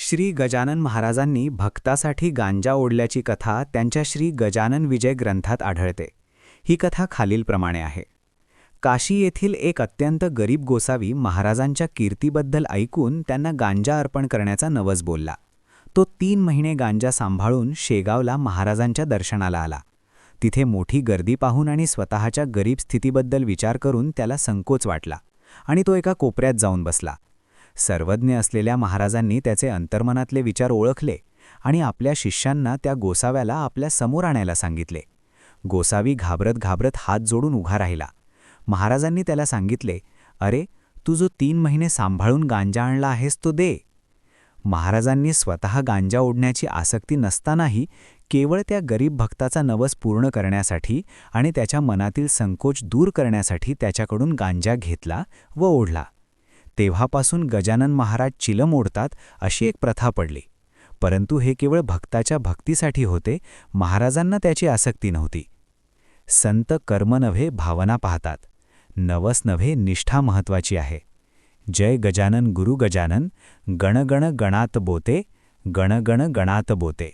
श्री गजानन महाराजांनी भक्तासाठी गांजा ओढल्याची कथा त्यांच्या श्री गजानन विजय ग्रंथात आढळते. ही कथा खालीलप्रमाणे आहे. काशी येथील एक अत्यंत गरीब गोसावी महाराजांच्या कीर्तीबद्दल ऐकून त्यांना गांजा अर्पण करण्याचा नवस बोलला. तो 3 महिने गांजा सांभाळून शेगावला महाराजांच्या दर्शनाला आला. तिथे मोठी गर्दी पाहून आणि स्वतःच्या गरीब स्थितीबद्दल विचार करून त्याला संकोच वाटला आणि तो एका कोपऱ्यात जाऊन बसला. सर्वज्ञ असलेल्या महाराजांनी त्याचे अंतर्मनातले विचार ओळखले आणि आपल्या शिष्यांना त्या गोसाव्याला आपल्या समोर आणायला सांगितले. गोसावी घाबरत घाबरत हात जोडून उभा राहिला. महाराजांनी त्याला सांगितले, "अरे, तू जो 3 महिने सांभाळून गांजा आणला आहेस तो दे." महाराजांनी स्वतः गांजा ओढण्याची आसक्ती नसतानाही केवळ त्या गरीब भक्ताचा नवस पूर्ण करण्यासाठी आणि त्याच्या मनातील संकोच दूर करण्यासाठी त्याच्याकडून गांजा घेतला व ओढला. तेव्हापासून गजानन महाराज चिलम ओढतात अशी एक प्रथा पडली. परंतु हे केवळ भक्ताच्या भक्तीसाठी होते, महाराजांना त्याची आसक्ती नव्हती. संत कर्म नव्हे भावना पाहतात. नवस नव्हे निष्ठा महत्वाची आहे. जय गजानन गुरु गजानन, गण गण गणात बोते, गण गण गणात बोते.